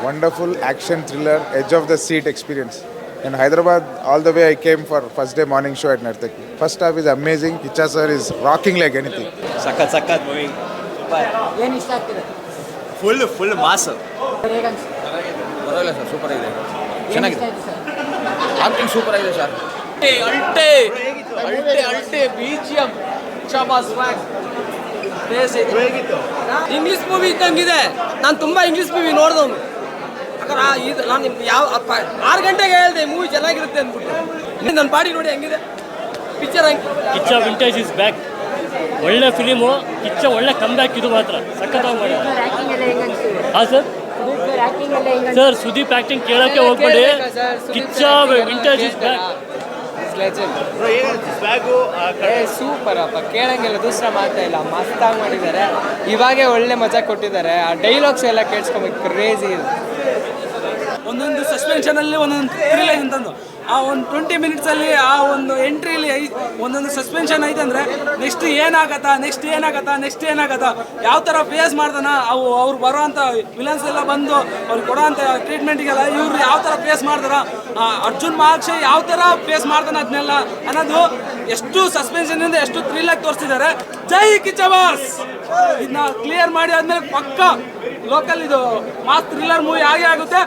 wonderful action thriller, edge of the seat experience. In Hyderabad, all the way I came for first day morning show at Nartaki. First half is amazing. Kicha sir is rocking like anything. ಸಖತ್ movie ಏನು ಇಷ್ಟ ಆಗ್ತಿದೆ full mass. ಪರವಾಗಿಲ್ಲ sir, super ಆಗಿದೆ, ಚೆನ್ನಾಗಿದೆ. Acting super ಆಗಿದೆ sir. ಅಲ್ಟೆ BGM English movie ಇದ್ದಂಗಿದೆ. ನಾನು ತುಂಬ ಇಂಗ್ಲೀಷ್ ಮೂವಿ ನೋಡಿದವನು. ಇದು ನಾನು ಯಾವ 6 ಗಂಟೆಗೆ ಹೇಳಿದೆ ಮೂವಿ ಚೆನ್ನಾಗಿರುತ್ತೆ ಅಂದ್ಬಿಟ್ಟು. ನನ್ನ ಪಾಡಿ ನೋಡಿ ಹೆಂಗಿದೆ picture. Kichcha vintage is back. ಒಳ್ಳೆ ಫಿಲಿಮು, ಕಿಚ್ಚ ಒಳ್ಳೆ ಕಮ್ ಬ್ಯಾಕ್. ಇದು ಮಾತ್ರ ಸಖತ್ತಾಗಿ ಮಾಡಿದ್ದಾರೆ. ಹಾಂ ಸರ್, ಸರ್ ಸುದೀಪ್ ಆ್ಯಕ್ಟಿಂಗ್ ಕೇಳೋಕ್ಕೆ ಹೋಗ್ಬೇಡಿ. Kichcha vintage is back. Super ಅಪ್ಪ, ಕೇಳಂಗಿಲ್ಲ, ದೂಸರ ಮಾತಾ ಇಲ್ಲ, ಮಸ್ತಾಗಿ ಮಾಡಿದ್ದಾರೆ. ಇವಾಗೇ ಒಳ್ಳೆ ಮಜಾ ಕೊಟ್ಟಿದ್ದಾರೆ. ಆ ಡೈಲಾಗ್ಸ್ ಎಲ್ಲ ಕೇಳಿಸ್ಕೊಬೇಕು, ಕ್ರೇಜಿ ಇದೆ. ಒಂದೊಂದು ಸಸ್ಪೆನ್ಷನಲ್ಲಿ ಒಂದೊಂದು ಥ್ರಿಲ್ ಅಂತಂದು ಆ ಒಂದು 20 ಮಿನಿಟ್ಸಲ್ಲಿ ಆ ಒಂದು ಎಂಟ್ರಿಲಿ ಒಂದೊಂದು ಸಸ್ಪೆನ್ಷನ್ ಐತೆ ಅಂದರೆ ನೆಕ್ಸ್ಟ್ ಏನಾಗತ್ತಾ ಯಾವ ಥರ ಫೇಸ್ ಮಾಡ್ದಾನ ಅವ್ರು ಬರೋ ಅಂಥ ವಿಲನ್ಸ್ ಎಲ್ಲ ಬಂದು ಅವ್ರಿಗೆ ಕೊಡೋ ಅಂಥ ಟ್ರೀಟ್ಮೆಂಟಿಗೆಲ್ಲ ಇವ್ರು ಯಾವ ಥರ ಫೇಸ್ ಮಾಡ್ದಾರ, ಅರ್ಜುನ್ ಮಹಾಕ್ಷಿ ಯಾವ ಥರ ಫೇಸ್ ಮಾಡ್ದಾನ ಅದನ್ನೆಲ್ಲ ಅನ್ನೋದು ಎಷ್ಟು ಸಸ್ಪೆನ್ಷನಿಂದ ಎಷ್ಟು ಥ್ರಿಲ್ಲಾಗಿ ತೋರಿಸ್ತಿದ್ದಾರೆ. ಜೈ ಕಿಚ್ಚ ಬಾಸ್. ಇದನ್ನ ಕ್ಲಿಯರ್ ಮಾಡಿ ಆದಮೇಲೆ ಪಕ್ಕ ಲೋಕಲ್ ಇದು ಮಾಸ್ ಥ್ರಿಲ್ಲರ್ ಮೂವಿ ಆಗೇ ಆಗುತ್ತೆ.